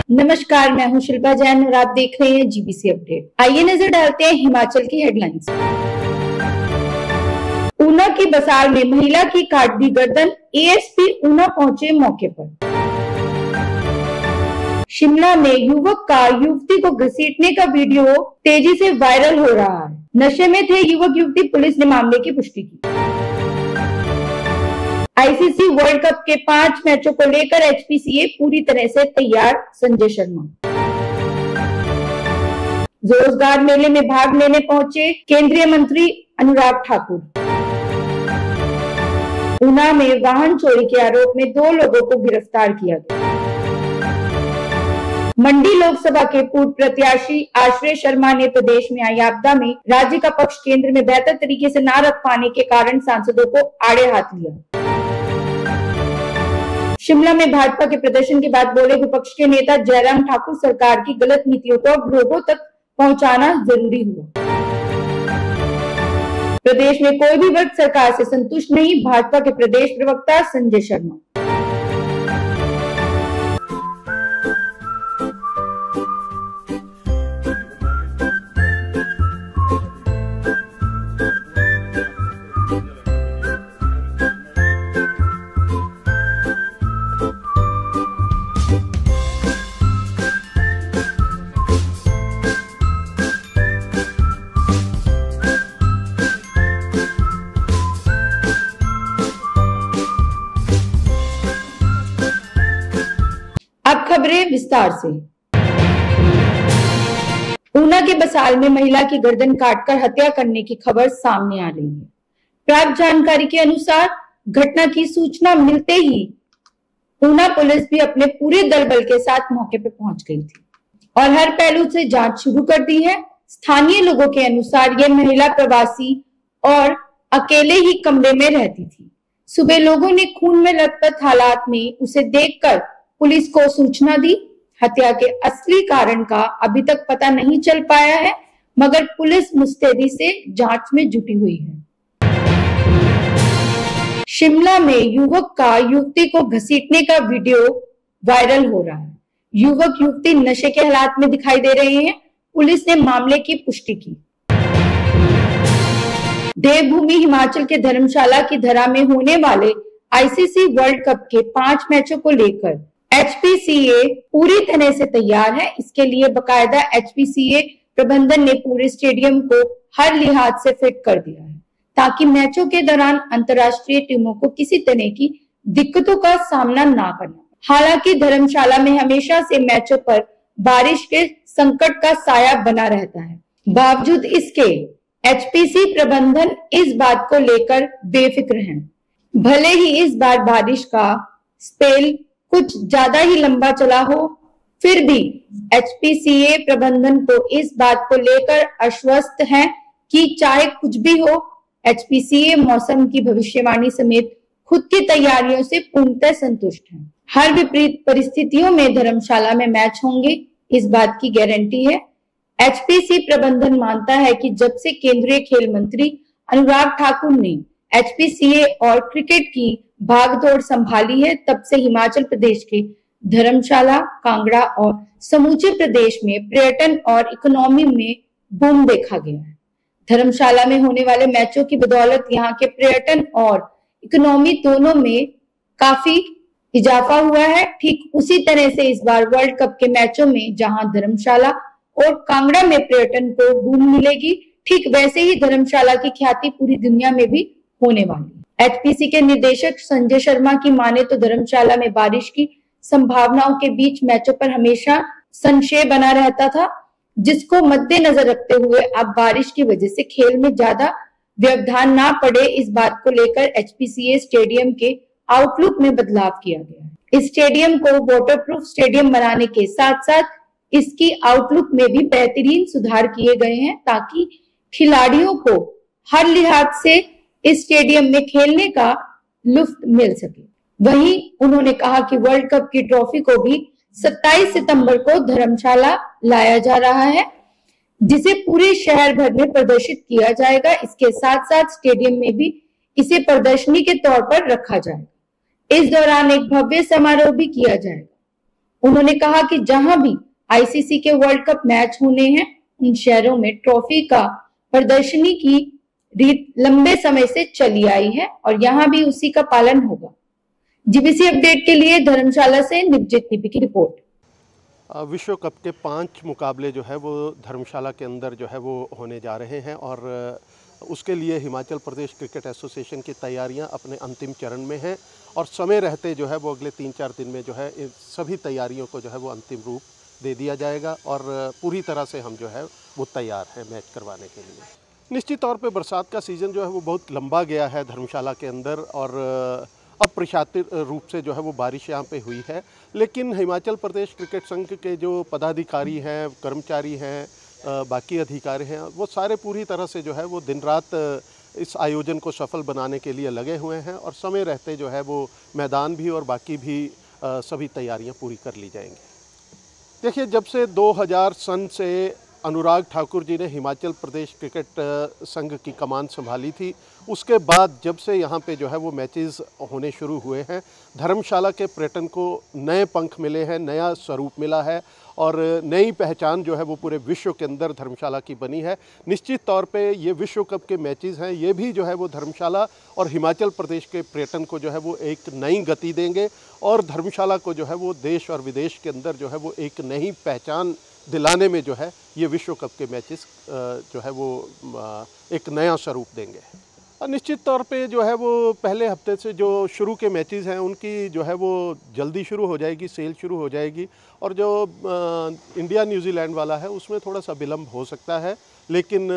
नमस्कार, मैं हूं शिल्पा जैन और आप देख रहे हैं जीबीसी अपडेट। आइए नजर डालते हैं हिमाचल की हेडलाइंस। ऊना की बसाल में महिला की काट दी गर्दन, एएसपी ऊना पहुंचे मौके पर। शिमला में युवक का युवती को घसीटने का वीडियो तेजी से वायरल हो रहा है। नशे में थे युवक युवती, पुलिस ने मामले की पुष्टि की। आईसीसी वर्ल्ड कप के 5 मैचों को लेकर एचपीसीए पूरी तरह से तैयार, संजय शर्मा। रोजगार मेले में भाग लेने पहुंचे केंद्रीय मंत्री अनुराग ठाकुर। ऊना में वाहन चोरी के आरोप में 2 लोगों को गिरफ्तार किया गया। मंडी लोकसभा के पूर्व प्रत्याशी आश्रय शर्मा ने प्रदेश में आई आपदा में राज्य का पक्ष केंद्र में बेहतर तरीके से न रख पाने के कारण सांसदों को आड़े हाथ लिया। शिमला में भाजपा के प्रदर्शन के बाद बोले विपक्ष के नेता जयराम ठाकुर, सरकार की गलत नीतियों को अब लोगों तक पहुंचाना जरूरी हुआ। प्रदेश में कोई भी वर्ग सरकार से संतुष्ट नहीं, भाजपा के प्रदेश प्रवक्ता संजय शर्मा। अब खबरें विस्तार से। ऊना के बसाल में महिला की गर्दन काटकर हत्या करने की खबर सामने आ रही है। प्राप्त जानकारी के अनुसार घटना की सूचना मिलते ही ऊना पुलिस भी अपने पूरे दल बल के साथ मौके पर पहुंच गई थी और हर पहलू से जांच शुरू कर दी है। स्थानीय लोगों के अनुसार यह महिला प्रवासी और अकेले ही कमरे में रहती थी। सुबह लोगों ने खून में लथपथ हालात में उसे देखकर पुलिस को सूचना दी। हत्या के असली कारण का अभी तक पता नहीं चल पाया है, मगर पुलिस मुस्तैदी से जांच में जुटी हुई है। शिमला में युवक का युवती को घसीटने का वीडियो वायरल हो रहा है। युवक युवती नशे के हालात में दिखाई दे रहे हैं। पुलिस ने मामले की पुष्टि की। देवभूमि हिमाचल के धर्मशाला की धरा में होने वाले आईसीसी वर्ल्ड कप के 5 मैचों को लेकर एचपीसीए पूरी तरह से तैयार है। इसके लिए बकायदा एचपीसीए प्रबंधन ने पूरे स्टेडियम को हर लिहाज से फिट कर दिया है ताकि मैचों के दौरान अंतर्राष्ट्रीय टीमों को किसी तरह की दिक्कतों का सामना ना करना। हालांकि धर्मशाला में हमेशा से मैचों पर बारिश के संकट का साया बना रहता है। बावजूद इसके एचपीसी प्रबंधन इस बात को लेकर बेफिक्र है। भले ही इस बार बारिश का स्पेल कुछ ज्यादा ही लंबा चला हो, फिर भी एचपीसीए प्रबंधन को इस बात को लेकर आश्वस्त है कि चाहे कुछ भी हो, एचपीसीए मौसम की भविष्यवाणी समेत खुद की तैयारियों से पूर्णतः संतुष्ट है। हर विपरीत परिस्थितियों में धर्मशाला में मैच होंगे, इस बात की गारंटी है। एचपीसी प्रबंधन मानता है कि जब से केंद्रीय खेल मंत्री अनुराग ठाकुर ने एचपीसीए और क्रिकेट की भागदौड़ संभाली है, तब से हिमाचल प्रदेश के धर्मशाला, कांगड़ा और समूचे प्रदेश में पर्यटन और इकोनॉमी में बूम देखा गया है। धर्मशाला में होने वाले मैचों की बदौलत यहाँ के पर्यटन और इकोनॉमी दोनों में काफी इजाफा हुआ है। ठीक उसी तरह से इस बार वर्ल्ड कप के मैचों में जहां धर्मशाला और कांगड़ा में पर्यटन को बूम मिलेगी, ठीक वैसे ही धर्मशाला की ख्याति पूरी दुनिया में भी होने वाली है। एचपीसी के निदेशक संजय शर्मा की माने तो धर्मशाला में बारिश की संभावनाओं के बीच मैचों पर हमेशा संशय बना रहता था, जिसको मद्देनजर रखते हुए अब बारिश की वजह से खेल में ज्यादा व्यवधान ना पड़े, इस बात को लेकर एचपीसीए स्टेडियम के आउटलुक में बदलाव किया गया है। इस स्टेडियम को वाटरप्रूफ स्टेडियम बनाने के साथ साथ इसकी आउटलुक में भी बेहतरीन सुधार किए गए हैं ताकि खिलाड़ियों को हर लिहाज से इस स्टेडियम में खेलने का लुत्फ मिल सके। वहीं उन्होंने कहा कि वर्ल्ड कप की ट्रॉफी को भी 27 सितंबर को धर्मशाला लाया जा रहा है, जिसे पूरे शहर भर में प्रदर्शित किया जाएगा। इसके साथ साथ स्टेडियम में भी इसे प्रदर्शनी के तौर पर रखा जाएगा। इस दौरान एक भव्य समारोह भी किया जाएगा। उन्होंने कहा कि जहां भी आईसीसी के वर्ल्ड कप मैच होने हैं उन शहरों में ट्रॉफी का प्रदर्शनी की रीत लंबे समय से चली आई है और यहाँ भी उसी का पालन होगा। जीबीसी अपडेट के लिए धर्मशाला से निपजित टीपी की रिपोर्ट। विश्व कप के 5 मुकाबले जो है वो धर्मशाला के अंदर जो है वो होने जा रहे हैं और उसके लिए हिमाचल प्रदेश क्रिकेट एसोसिएशन की तैयारियां अपने अंतिम चरण में हैं और समय रहते जो है वो अगले 3-4 दिन में जो है इन सभी तैयारियों को जो है वो अंतिम रूप दे दिया जाएगा और पूरी तरह से हम जो है वो तैयार हैं मैच करवाने के लिए। निश्चित तौर पे बरसात का सीज़न जो है वो बहुत लंबा गया है धर्मशाला के अंदर और अप्रत्याशित रूप से जो है वो बारिश यहाँ पे हुई है, लेकिन हिमाचल प्रदेश क्रिकेट संघ के जो पदाधिकारी हैं, कर्मचारी हैं, बाकी अधिकारी हैं, वो सारे पूरी तरह से जो है वो दिन रात इस आयोजन को सफल बनाने के लिए लगे हुए हैं और समय रहते जो है वो मैदान भी और बाकी भी सभी तैयारियां पूरी कर ली जाएंगी। देखिए, जब से 2000 सन से अनुराग ठाकुर जी ने हिमाचल प्रदेश क्रिकेट संघ की कमान संभाली थी, उसके बाद जब से यहाँ पे जो है वो मैचेस होने शुरू हुए हैं, धर्मशाला के पर्यटन को नए पंख मिले हैं, नया स्वरूप मिला है और नई पहचान जो है वो पूरे विश्व के अंदर धर्मशाला की बनी है। निश्चित तौर पे ये विश्व कप के मैचेस हैं, ये भी जो है वो धर्मशाला और हिमाचल प्रदेश के पर्यटन को जो है वो एक नई गति देंगे और धर्मशाला को जो है वो देश और विदेश के अंदर जो है वो एक नई पहचान दिलाने में जो है ये विश्व कप के मैचेस जो है वो एक नया स्वरूप देंगे। और निश्चित तौर पे जो है वो पहले हफ्ते से जो शुरू के मैचेस हैं उनकी जो है वो जल्दी शुरू हो जाएगी, सेल शुरू हो जाएगी और जो इंडिया न्यूजीलैंड वाला है उसमें थोड़ा सा विलम्ब हो सकता है, लेकिन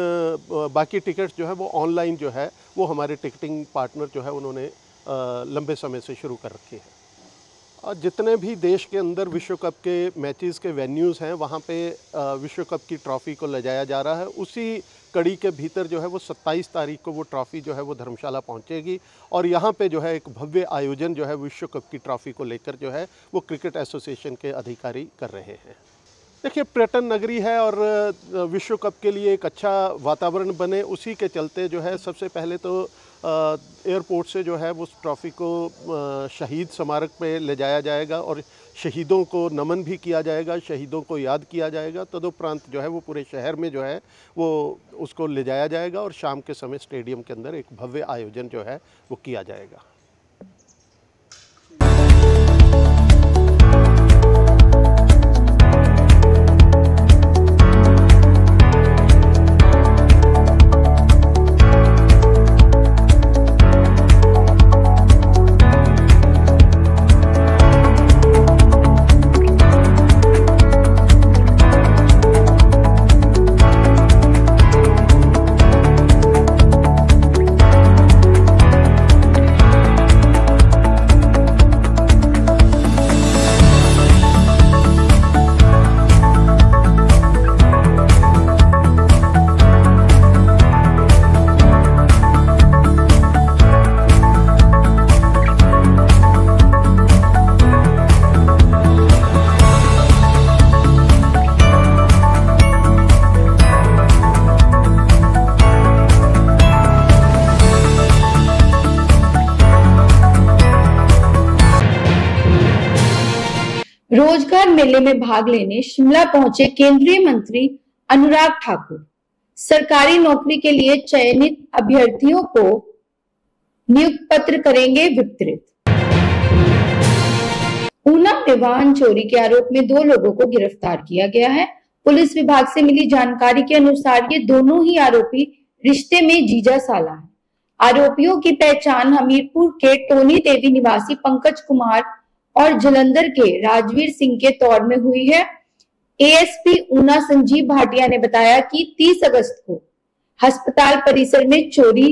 बाकी टिकट्स जो है वो ऑनलाइन जो है वो हमारे टिकटिंग पार्टनर जो है उन्होंने लंबे समय से शुरू कर रखी है। और जितने भी देश के अंदर विश्व कप के मैचेस के वेन्यूज़ हैं वहाँ पे विश्व कप की ट्रॉफ़ी को ले जाया जा रहा है। उसी कड़ी के भीतर जो है वो 27 तारीख को वो ट्रॉफ़ी जो है वो धर्मशाला पहुँचेगी और यहाँ पे जो है एक भव्य आयोजन जो है विश्व कप की ट्रॉफ़ी को लेकर जो है वो क्रिकेट एसोसिएशन के अधिकारी कर रहे हैं। देखिए, पर्यटन नगरी है और विश्व कप के लिए एक अच्छा वातावरण बने, उसी के चलते जो है सबसे पहले तो एयरपोर्ट से जो है वो ट्रॉफ़ी को शहीद स्मारक पे ले जाया जाएगा और शहीदों को नमन भी किया जाएगा, शहीदों को याद किया जाएगा। तदुपरांत जो है वो पूरे शहर में जो है वो उसको ले जाया जाएगा और शाम के समय स्टेडियम के अंदर एक भव्य आयोजन जो है वो किया जाएगा। रोजगार मेले में भाग लेने शिमला पहुंचे केंद्रीय मंत्री अनुराग ठाकुर। सरकारी नौकरी के लिए चयनित अभ्यर्थियों को नियुक्ति पत्र करेंगे वितरित। ऊना में वाहन चोरी के आरोप में 2 लोगों को गिरफ्तार किया गया है। पुलिस विभाग से मिली जानकारी के अनुसार ये दोनों ही आरोपी रिश्ते में जीजा साला हैं। आरोपियों की पहचान हमीरपुर के टोनी देवी निवासी पंकज कुमार और जलंधर के राजवीर सिंह के तौर में हुई है। एएसपी ऊना संजीव भाटिया ने बताया कि 30 अगस्त को अस्पताल परिसर में चोरी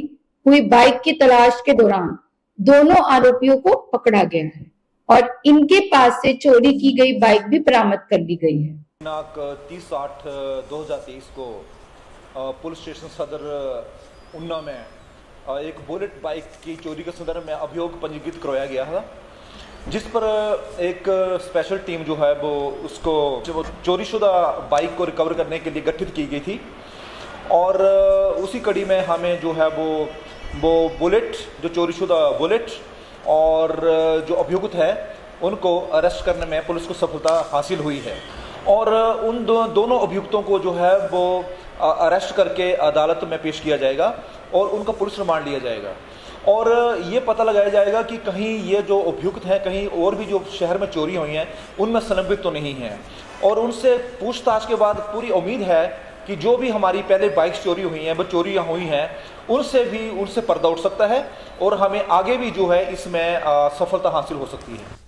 हुई बाइक की तलाश के दौरान दोनों आरोपियों को पकड़ा गया है और इनके पास से चोरी की गई बाइक भी बरामद कर ली गई है। दिनांक 30/8/2023 को पुलिस स्टेशन सदर ऊना में एक बुलेट बाइक की चोरी के संदर्भ में अभियोग पंजीकृत करवाया गया है, जिस पर एक स्पेशल टीम जो है वो उसको चोरीशुदा बाइक को रिकवर करने के लिए गठित की गई थी और उसी कड़ी में हमें जो है वो बुलेट, जो चोरीशुदा बुलेट और जो अभियुक्त है उनको अरेस्ट करने में पुलिस को सफलता हासिल हुई है और उन दोनों अभियुक्तों को जो है वो अरेस्ट करके अदालत में पेश किया जाएगा और उनका पुलिस रिमांड लिया जाएगा और ये पता लगाया जाएगा कि कहीं ये जो अभियुक्त हैं कहीं और भी जो शहर में चोरी हुई हैं उनमें संलिप्त तो नहीं है और उनसे पूछताछ के बाद पूरी उम्मीद है कि जो भी हमारी पहले बाइक्स चोरी हुई हैं वो चोरियाँ हुई हैं उनसे पर्दा उठ सकता है और हमें आगे भी जो है इसमें सफलता हासिल हो सकती है।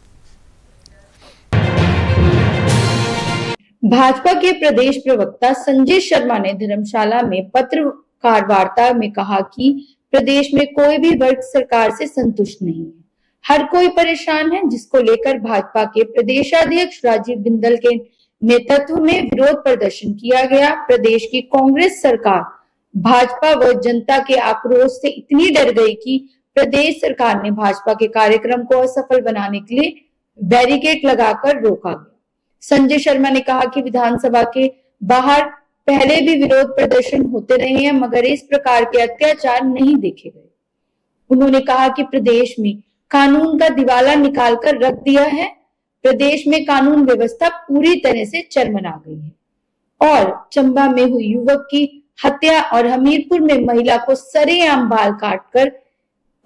भाजपा के प्रदेश प्रवक्ता संजय शर्मा ने धर्मशाला में पत्रकार वार्ता में कहा कि प्रदेश में कोई भी वर्ग सरकार से संतुष्ट नहीं है, हर कोई परेशान है, जिसको लेकर भाजपा के प्रदेशाध्यक्ष राजीव बिंदल के नेतृत्व में विरोध प्रदर्शन किया गया। प्रदेश की कांग्रेस सरकार भाजपा व जनता के आक्रोश से इतनी डर गई कि प्रदेश सरकार ने भाजपा के कार्यक्रम को असफल बनाने के लिए बैरिकेड लगाकर रोका गया। संजय शर्मा ने कहा कि विधानसभा के बाहर पहले भी विरोध प्रदर्शन होते रहे हैं मगर इस प्रकार के अत्याचार नहीं देखे गए। उन्होंने कहा कि प्रदेश में कानून का दिवाला निकालकर रख दिया है, प्रदेश में कानून व्यवस्था पूरी तरह से चरमरा गई है और चंबा में हुई युवक की हत्या और हमीरपुर में महिला को सरेआम बाल काटकर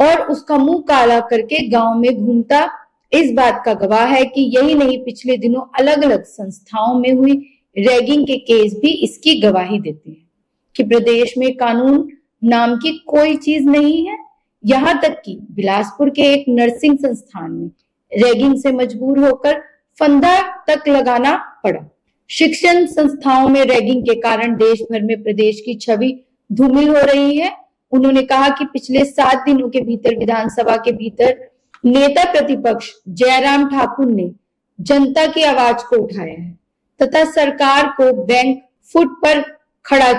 और उसका मुंह काला करके गांव में घूमता इस बात का गवाह है कि यही नहीं पिछले दिनों अलग अलग संस्थाओं में हुई रैगिंग के केस भी इसकी गवाही देते हैं कि प्रदेश में कानून नाम की कोई चीज नहीं है। यहाँ तक कि बिलासपुर के एक नर्सिंग संस्थान में रैगिंग से मजबूर होकर फंदा तक लगाना पड़ा। शिक्षण संस्थाओं में रैगिंग के कारण देश भर में प्रदेश की छवि धूमिल हो रही है। उन्होंने कहा कि पिछले 7 दिनों के भीतर विधानसभा के भीतर नेता प्रतिपक्ष जयराम ठाकुर ने जनता की आवाज को उठाया है तथा सरकार को बैक फुट पर खड़ा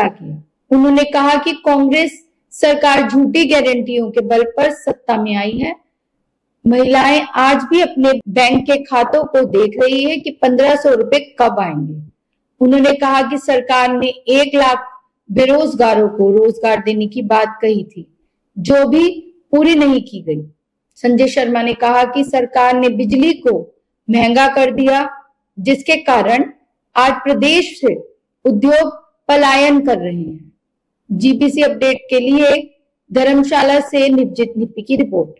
किया। उन्होंने कहा कि कांग्रेस सरकार झूठी गारंटियों के बल पर सत्ता में आई है। महिलाएं आज भी अपने बैंक के खातों को देख रही है कि 1500 रुपए कब आएंगे। उन्होंने कहा कि सरकार ने 1 लाख बेरोजगारों को रोजगार देने की बात कही थी, जो भी पूरी नहीं की गई। संजय शर्मा ने कहा कि सरकार ने बिजली को महंगा कर दिया, जिसके कारण आज प्रदेश से उद्योग पलायन कर रहे हैं। जीपीसी अपडेट के लिए धर्मशाला से निपजित निप्पी की रिपोर्ट।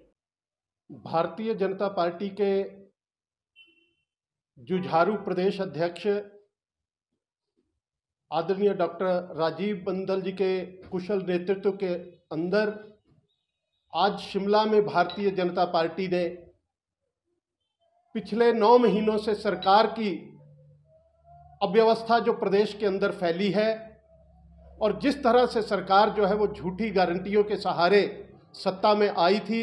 भारतीय जनता पार्टी के जुझारू प्रदेश अध्यक्ष आदरणीय डॉक्टर राजीव बिंदल जी के कुशल नेतृत्व के अंदर आज शिमला में भारतीय जनता पार्टी ने पिछले 9 महीनों से सरकार की अव्यवस्था जो प्रदेश के अंदर फैली है और जिस तरह से सरकार जो है वो झूठी गारंटियों के सहारे सत्ता में आई थी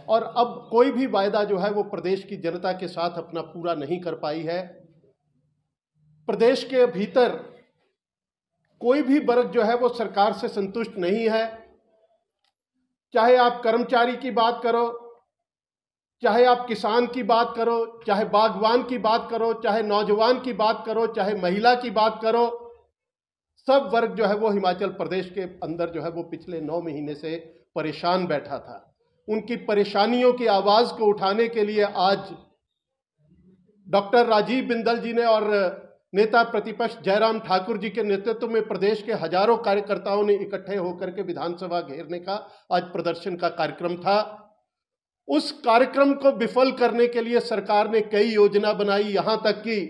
और अब कोई भी वायदा जो है वो प्रदेश की जनता के साथ अपना पूरा नहीं कर पाई है। प्रदेश के भीतर कोई भी वर्ग जो है वो सरकार से संतुष्ट नहीं है, चाहे आप कर्मचारी की बात करो, चाहे आप किसान की बात करो, चाहे बागवान की बात करो, चाहे नौजवान की बात करो, चाहे महिला की बात करो, सब वर्ग जो है वो हिमाचल प्रदेश के अंदर जो है वो पिछले 9 महीने से परेशान बैठा था। उनकी परेशानियों की आवाज़ को उठाने के लिए आज डॉक्टर राजीव बिंदल जी ने और नेता प्रतिपक्ष जयराम ठाकुर जी के नेतृत्व में प्रदेश के हजारों कार्यकर्ताओं ने इकट्ठे होकर के विधानसभा घेरने का आज प्रदर्शन का कार्यक्रम था। उस कार्यक्रम को विफल करने के लिए सरकार ने कई योजना बनाई, यहाँ तक कि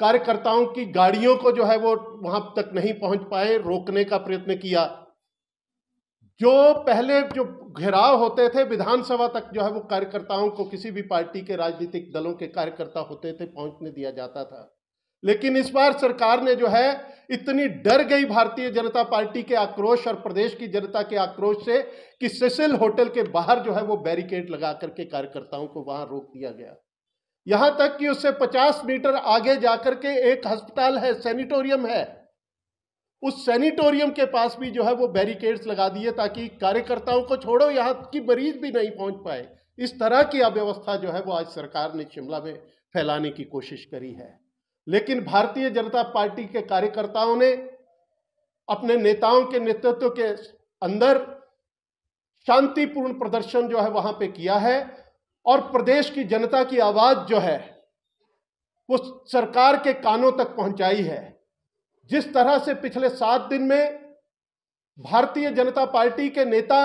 कार्यकर्ताओं की गाड़ियों को जो है वो वहां तक नहीं पहुंच पाए, रोकने का प्रयत्न किया। जो पहले जो घेराव होते थे विधानसभा तक जो है वो कार्यकर्ताओं को किसी भी पार्टी के राजनीतिक दलों के कार्यकर्ता होते थे पहुंचने दिया जाता था, लेकिन इस बार सरकार ने जो है इतनी डर गई भारतीय जनता पार्टी के आक्रोश और प्रदेश की जनता के आक्रोश से कि सेसिल होटल के बाहर जो है वो बैरिकेड लगा करके कार्यकर्ताओं को वहां रोक दिया गया। यहां तक कि उससे 50 मीटर आगे जाकर के एक अस्पताल है, सैनिटोरियम है, उस सैनिटोरियम के पास भी जो है वो बैरिकेड्स लगा दिए ताकि कार्यकर्ताओं को छोड़ो यहाँ की मरीज भी नहीं पहुंच पाए। इस तरह की अव्यवस्था जो है वो आज सरकार ने शिमला में फैलाने की कोशिश करी है, लेकिन भारतीय जनता पार्टी के कार्यकर्ताओं ने अपने नेताओं के नेतृत्व के अंदर शांतिपूर्ण प्रदर्शन जो है वहां पे किया है और प्रदेश की जनता की आवाज जो है वो सरकार के कानों तक पहुंचाई है। जिस तरह से पिछले 7 दिन में भारतीय जनता पार्टी के नेता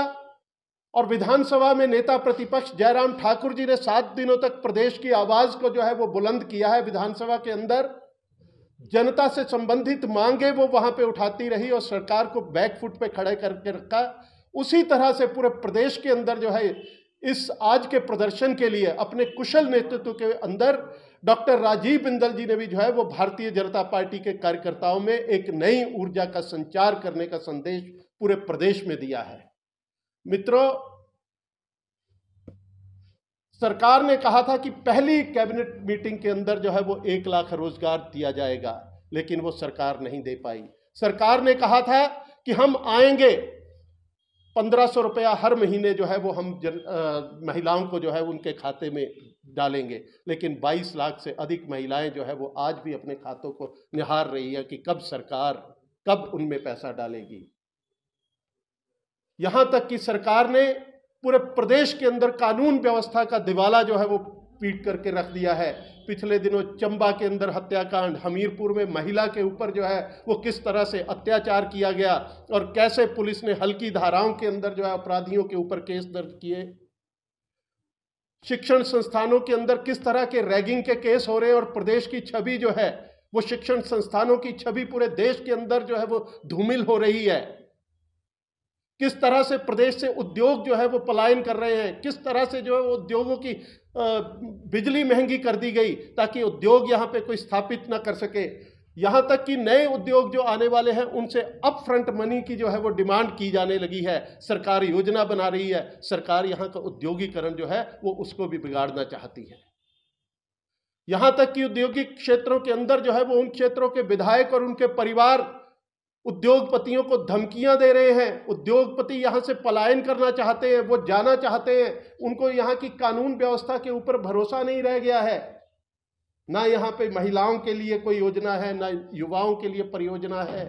और विधानसभा में नेता प्रतिपक्ष जयराम ठाकुर जी ने 7 दिनों तक प्रदेश की आवाज को जो है वो बुलंद किया है, विधानसभा के अंदर जनता से संबंधित मांगे वो वहां पे उठाती रही और सरकार को बैकफुट पे खड़े करके रखा। उसी तरह से पूरे प्रदेश के अंदर जो है इस आज के प्रदर्शन के लिए अपने कुशल नेतृत्व के अंदर डॉक्टर राजीव बिंदल जी ने भी जो है वो भारतीय जनता पार्टी के कार्यकर्ताओं में एक नई ऊर्जा का संचार करने का संदेश पूरे प्रदेश में दिया है। मित्रों, सरकार ने कहा था कि पहली कैबिनेट मीटिंग के अंदर जो है वो 1 लाख रोजगार दिया जाएगा, लेकिन वो सरकार नहीं दे पाई। सरकार ने कहा था कि हम आएंगे, 1500 रुपया हर महीने जो है वो हम महिलाओं को जो है उनके खाते में डालेंगे, लेकिन 22 लाख से अधिक महिलाएं जो है वो आज भी अपने खातों को निहार रही है कि कब सरकार कब उनमें पैसा डालेगी। यहां तक कि सरकार ने पूरे प्रदेश के अंदर कानून व्यवस्था का दिवाला जो है वो पीट करके रख दिया है। पिछले दिनों चंबा के अंदर हत्याकांड, हमीरपुर में महिला के ऊपर जो है वो किस तरह से अत्याचार किया गया और कैसे पुलिस ने हल्की धाराओं के अंदर जो है अपराधियों के ऊपर केस दर्ज किए। शिक्षण संस्थानों के अंदर किस तरह के रैगिंग के केस हो रहे हैं और प्रदेश की छवि जो है वो शिक्षण संस्थानों की छवि पूरे देश के अंदर जो है वो धूमिल हो रही है। किस तरह से प्रदेश से उद्योग जो है वो पलायन कर रहे हैं, किस तरह से जो है उद्योगों की बिजली महंगी कर दी गई ताकि उद्योग यहाँ पे कोई स्थापित ना कर सके। यहाँ तक कि नए उद्योग जो आने वाले हैं उनसे अप फ्रंट मनी की जो है वो डिमांड की जाने लगी है। सरकार योजना बना रही है, सरकार यहाँ का उद्योगीकरण जो है वो उसको भी बिगाड़ना चाहती है। यहाँ तक कि औद्योगिक क्षेत्रों के अंदर जो है वो उन क्षेत्रों के विधायक और उनके परिवार उद्योगपतियों को धमकियां दे रहे हैं। उद्योगपति यहां से पलायन करना चाहते हैं, वो जाना चाहते हैं। उनको यहां की कानून व्यवस्था के ऊपर भरोसा नहीं रह गया है। ना यहां पे महिलाओं के लिए कोई योजना है, ना युवाओं के लिए परियोजना है।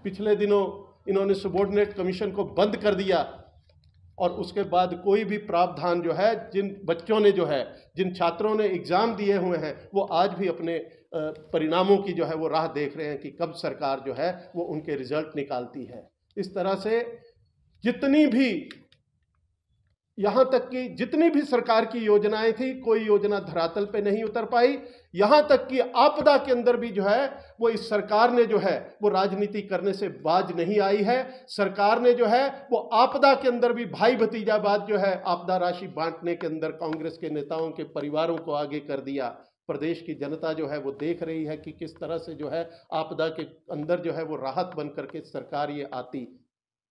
पिछले दिनों इन्होंने सबऑर्डिनेट कमीशन को बंद कर दिया और उसके बाद कोई भी प्रावधान जो है, जिन बच्चों ने जो है, जिन छात्रों ने एग्जाम दिए हुए हैं, वो आज भी अपने परिणामों की जो है वो राह देख रहे हैं कि कब सरकार जो है वो उनके रिजल्ट निकालती है। इस तरह से जितनी भी यहाँ तक कि जितनी भी सरकार की योजनाएं थी, कोई योजना धरातल पे नहीं उतर पाई। यहाँ तक कि आपदा के अंदर भी जो है वो इस सरकार ने जो है वो राजनीति करने से बाज नहीं आई है। सरकार ने जो है वो आपदा के अंदर भी भाई भतीजावाद जो है आपदा राशि बांटने के अंदर कांग्रेस के नेताओं के परिवारों को आगे कर दिया। प्रदेश की जनता जो है वो देख रही है कि किस तरह से जो है आपदा के अंदर जो है वो राहत बन करके सरकार ये आती।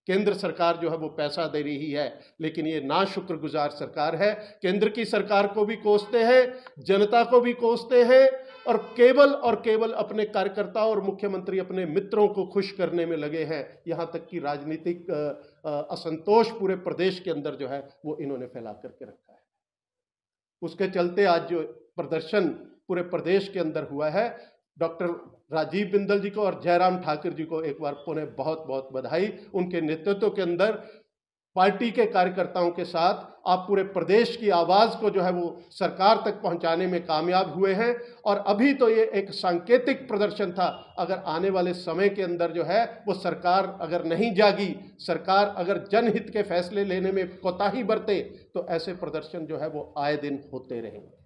केंद्र सरकार जो है वो पैसा दे रही है, लेकिन ये नाशुक्रगुजार सरकार है। केंद्र की सरकार को भी कोसते हैं, जनता को भी कोसते हैं और केवल अपने कार्यकर्ताओं और मुख्यमंत्री अपने मित्रों को खुश करने में लगे हैं। यहाँ तक कि राजनीतिक असंतोष पूरे प्रदेश के अंदर जो है वो इन्होंने फैला करके रखा है। उसके चलते आज जो प्रदर्शन पूरे प्रदेश के अंदर हुआ है, डॉक्टर राजीव बिंदल जी को और जयराम ठाकुर जी को एक बार पुनः बहुत बहुत बधाई। उनके नेतृत्व के अंदर पार्टी के कार्यकर्ताओं के साथ आप पूरे प्रदेश की आवाज़ को जो है वो सरकार तक पहुंचाने में कामयाब हुए हैं। और अभी तो ये एक सांकेतिक प्रदर्शन था। अगर आने वाले समय के अंदर जो है वो सरकार अगर नहीं जागी, सरकार अगर जनहित के फैसले लेने में कोताही बरते, तो ऐसे प्रदर्शन जो है वो आए दिन होते रहेंगे।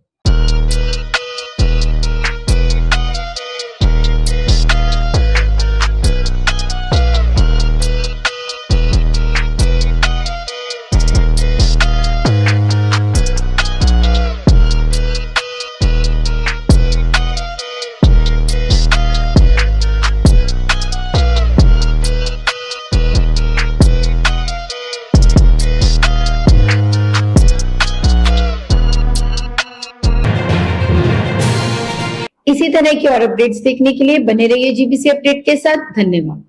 इसी तरह की और अपडेट्स देखने के लिए बने रहिए जीबीसी अपडेट के साथ। धन्यवाद।